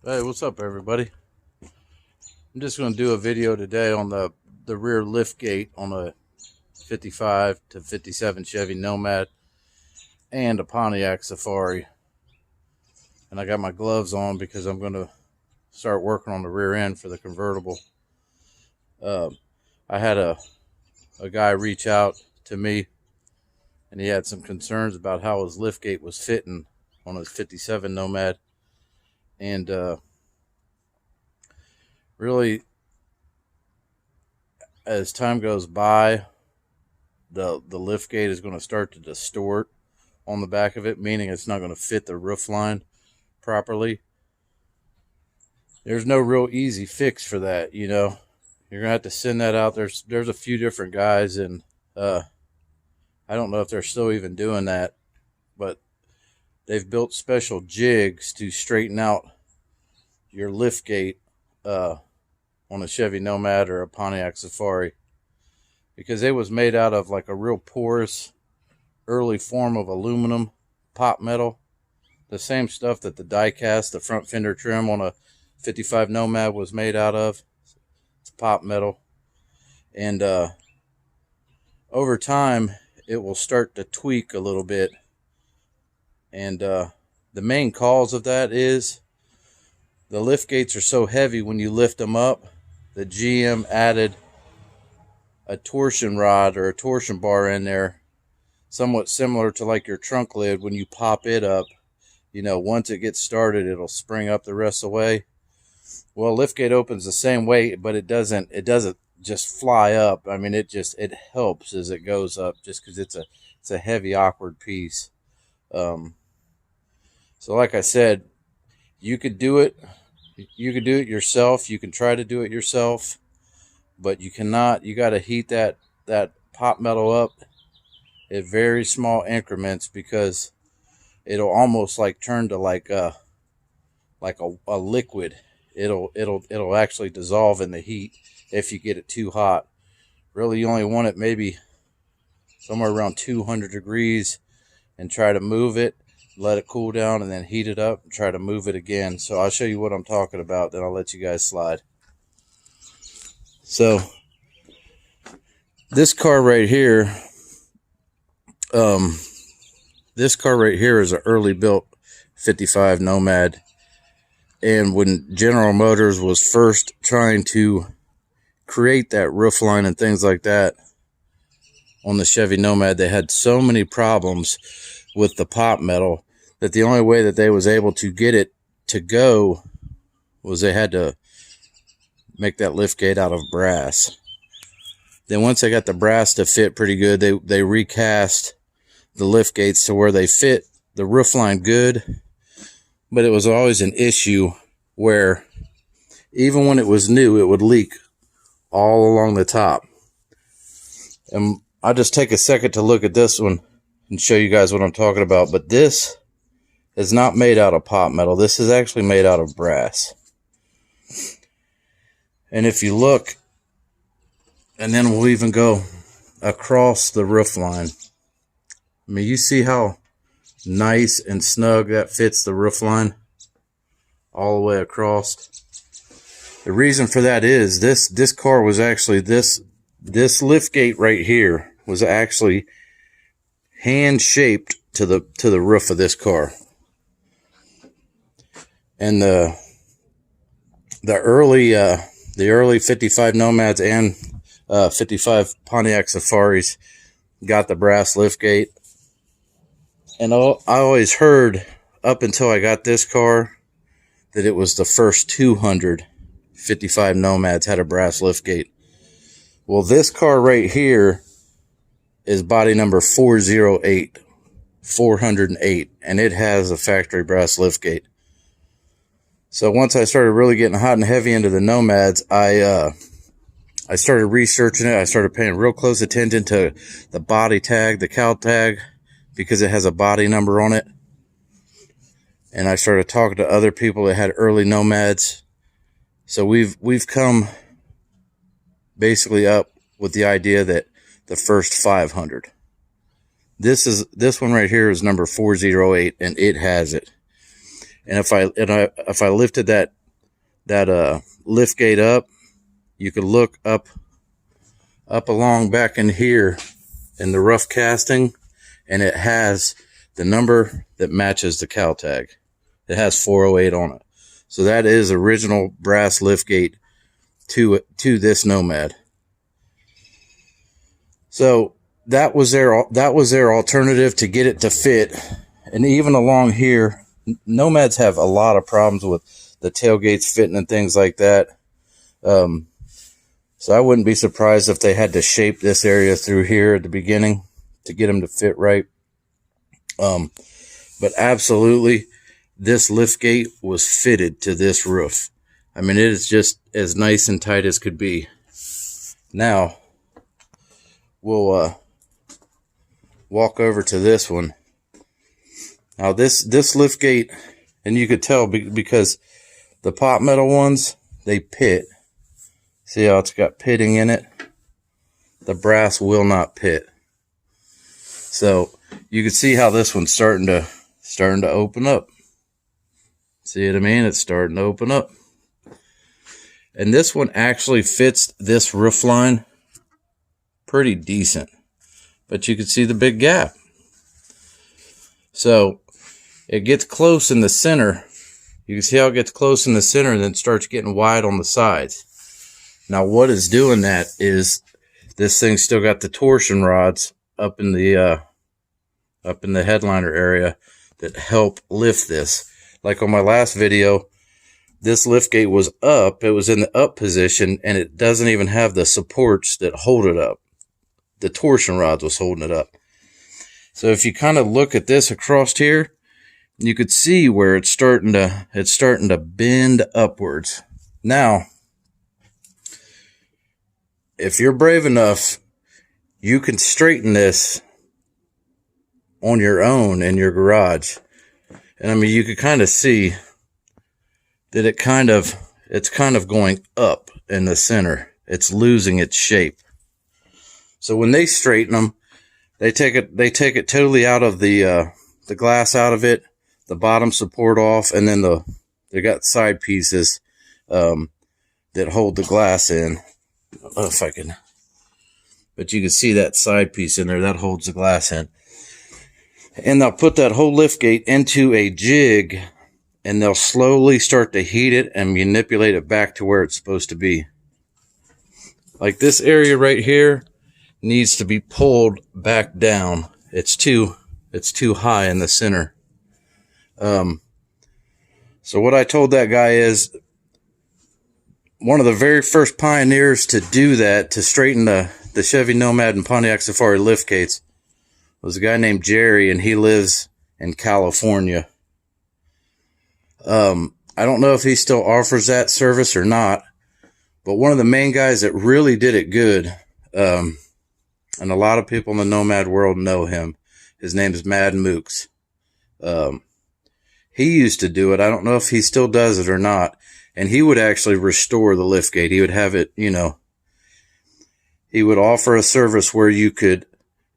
Hey, what's up, everybody? I'm just going to do a video today on the rear lift gate on a 55 to 57 Chevy Nomad and a Pontiac Safari. And I got my gloves on because I'm going to start working on the rear end for the convertible. I had a guy reach out to me, and he had some concerns about how his lift gate was fitting on his 57 Nomad. And really, as time goes by, the lift gate is going to start to distort on the back of it, meaning it's not going to fit the roof line properly. There's no real easy fix for that, you know. You're going to have to send that out. There's a few different guys, and I don't know if they're still even doing that, but they've built special jigs to straighten out your lift gate on a Chevy Nomad or a Pontiac Safari, because it was made out of like a real porous early form of aluminum pop metal, the same stuff that the die cast, the front fender trim on a 55 Nomad was made out of. It's pop metal, and over time it will start to tweak a little bit, and the main cause of that is the lift gates are so heavy. When you lift them up, the GM added a torsion rod or a torsion bar in there, somewhat similar to like your trunk lid. When you pop it up, you know, once it gets started, it'll spring up the rest of the way. Well, liftgate opens the same way, but it doesn't just fly up. I mean, it helps as it goes up, just because it's a heavy, awkward piece. So like I said, you could do it. You could do it yourself. You can try to do it yourself, but you cannot. You got to heat that pop metal up at very small increments, because it'll almost like turn to like a liquid. It'll actually dissolve in the heat if you get it too hot. Really, you only want it maybe somewhere around 200 degrees, and try to move it, let it cool down, and then heat it up and try to move it again. So I'll show you what I'm talking about, then I'll let you guys slide. So this car right here, is an early built 55 Nomad. And when General Motors was first trying to create that roof line and things like that on the Chevy Nomad, they had so many problems with the pop metal that the only way that they was able to get it to go was they had to make that lift gate out of brass. Then once they got the brass to fit pretty good, they recast the lift gates to where they fit the roof line good. But it was always an issue where even when it was new, it would leak all along the top. And I'll just take a second to look at this one and show you guys what I'm talking about. But this is not made out of pop metal. This is actually made out of brass. And if you look, and then we'll even go across the roof line. I mean, you see how nice and snug that fits the roof line all the way across. The reason for that is this car was actually, this lift gate right here was actually hand shaped to the roof of this car. And the early 55 Nomads and 55 Pontiac Safaris got the brass lift gate. And I always heard, up until I got this car, that it was the first 200 55 Nomads had a brass lift gate. Well, this car right here is body number 408, and it has a factory brass lift gate. So once I started really getting hot and heavy into the Nomads, I started researching it. I started paying real close attention to the body tag, the cowl tag, because it has a body number on it. And I started talking to other people that had early Nomads. So we've come basically up with the idea that the first 500. This one right here is number 408, and it has it. And if I lifted that liftgate up, you could look up along back in here in the rough casting, and it has the number that matches the cow tag. It has 408 on it. So that is original brass liftgate to this Nomad. So that was their alternative to get it to fit. And even along here, Nomads have a lot of problems with the tailgates fitting and things like that. So I wouldn't be surprised if they had to shape this area through here at the beginning to get them to fit right. But absolutely, this liftgate was fitted to this roof. I mean, it is just as nice and tight as could be. Now, we'll walk over to this one. Now, this liftgate, and you could tell because the pot metal ones, they pit. See how it's got pitting in it? The brass will not pit. So you can see how this one's starting to open up. See what I mean? It's starting to open up. And this one actually fits this roof line pretty decent. But you can see the big gap. So it gets close in the center. You can see how it gets close in the center and then starts getting wide on the sides. Now what is doing that is this thing's still got the torsion rods up in the headliner area that help lift this. Like on my last video, this liftgate was up. It was in the up position, and it doesn't even have the supports that hold it up. The torsion rods was holding it up. So if you kind of look at this across here, you could see where it's starting to bend upwards. Now, if you're brave enough, you can straighten this on your own in your garage. And I mean, you could kind of see that it's kind of going up in the center. It's losing its shape. So when they straighten them, they take it totally out of the glass out of it, the bottom support off, and then they got side pieces that hold the glass in. I don't know if I can, but you can see that side piece in there that holds the glass in. And they'll put that whole liftgate into a jig, and they'll slowly start to heat it and manipulate it back to where it's supposed to be. Like this area right here needs to be pulled back down. It's too high in the center. So what I told that guy is, one of the very first pioneers to do that, to straighten the Chevy Nomad and Pontiac Safari liftgates, was a guy named Jerry, and he lives in California. I don't know if he still offers that service or not, but one of the main guys that really did it good, and a lot of people in the Nomad world know him. His name is Mad Mooks. He used to do it. I don't know if he still does it or not. And he would actually restore the liftgate. He would have it, he would offer a service where you could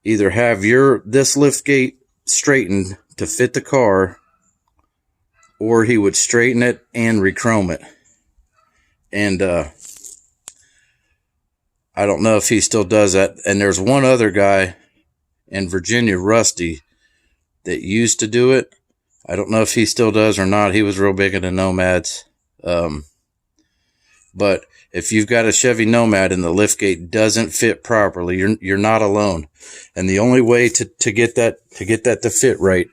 either have this liftgate straightened to fit the car, or he would straighten it and rechrome it. And I don't know if he still does that. And there's one other guy in Virginia, Rusty, that used to do it. I don't know if he still does or not. He was real big into Nomads. But if you've got a Chevy Nomad and the liftgate doesn't fit properly, you're not alone. And the only way to get that to fit right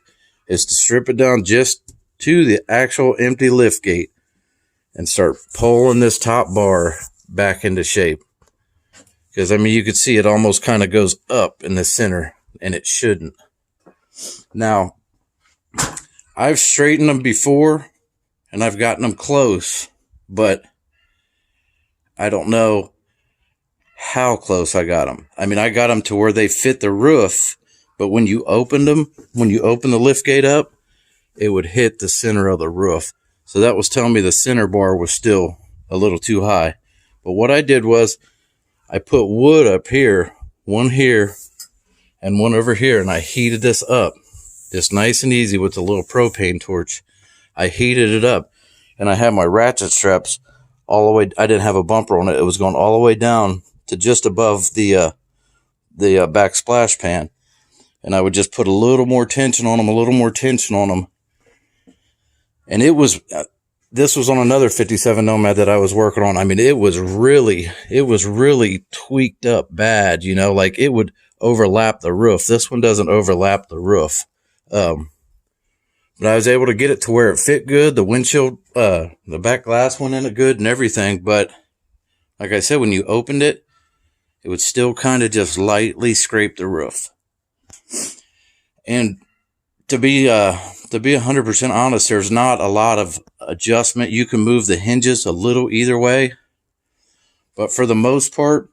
is to strip it down just to the actual empty liftgate and start pulling this top bar back into shape. Because, I mean, you could see it almost kind of goes up in the center, and it shouldn't. Now, I've straightened them before, and I've gotten them close, but I don't know how close I got them. I mean, I got them to where they fit the roof, but when you open the liftgate up, it would hit the center of the roof. So that was telling me the center bar was still a little too high. But what I did was I put wood up here, one here, and one over here, and I heated this up just nice and easy with a little propane torch. I heated it up, and I had my ratchet straps all the way. I didn't have a bumper on it. It was going all the way down to just above the back splash pan. And I would just put a little more tension on them, And it was, this was on another 57 Nomad that I was working on. I mean, it was really tweaked up bad, you know, like it would overlap the roof. This one doesn't overlap the roof. But I was able to get it to where it fit good. The windshield, the back glass went in it good and everything. But like I said, when you opened it, it would still kind of just lightly scrape the roof. And to be 100% honest, there's not a lot of adjustment. You can move the hinges a little either way. But for the most part,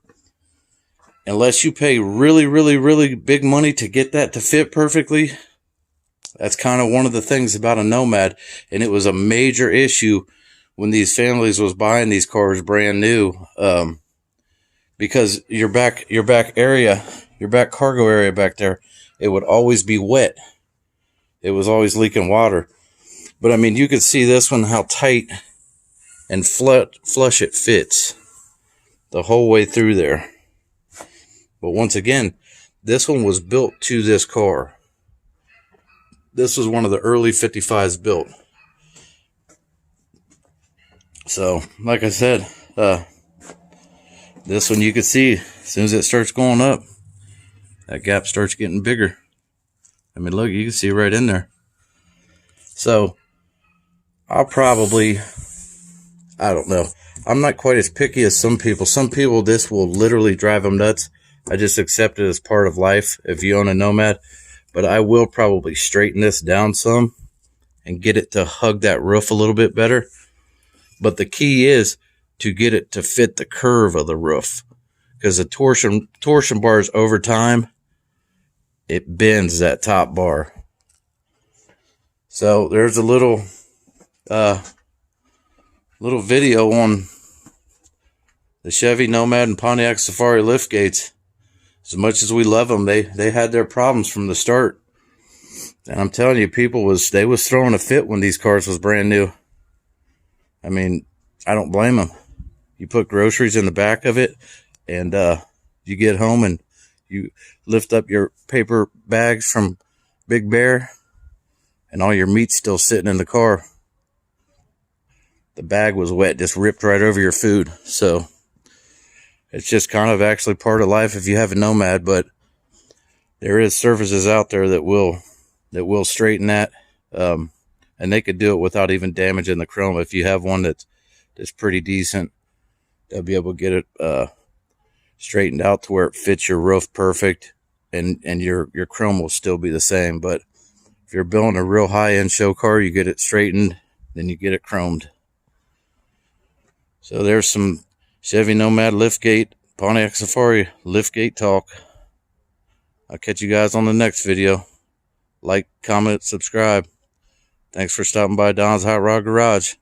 unless you pay really big money to get that to fit perfectly, that's kind of one of the things about a Nomad. And it was a major issue when these families was buying these cars brand new, because your back cargo area back there, it would always be wet. It was always leaking water. But I mean, you could see this one, how tight and flush it fits the whole way through there. But once again, this one was built to this car. This was one of the early 55s built. So, like I said, this one you can see, as soon as it starts going up, that gap starts getting bigger. I mean, look, you can see right in there. So, I'll probably, I don't know. I'm not quite as picky as some people. Some people, this will literally drive them nuts. I just accept it as part of life if you own a Nomad. But I will probably straighten this down some and get it to hug that roof a little bit better. But the key is to get it to fit the curve of the roof. Because the torsion bars over time, it bends that top bar. So there's a little video on the Chevy Nomad and Pontiac Safari liftgates. As much as we love them, they had their problems from the start. And I'm telling you, they was throwing a fit when these cars was brand new. I mean, I don't blame them. You put groceries in the back of it, and you get home and you lift up your paper bags from Big Bear, and all your meat's still sitting in the car. The bag was wet, just ripped right over your food. So it's just kind of actually part of life if you have a Nomad. But there is surfaces out there that will straighten that, and they could do it without even damaging the chrome. If you have one that's pretty decent, they'll be able to get it straightened out to where it fits your roof perfect, and your chrome will still be the same. But if you're building a real high-end show car, you get it straightened, then you get it chromed. So there's some Chevy Nomad liftgate, Pontiac Safari liftgate talk. I'll catch you guys on the next video. Like, comment, subscribe. Thanks for stopping by Don's Hot Rod Garage.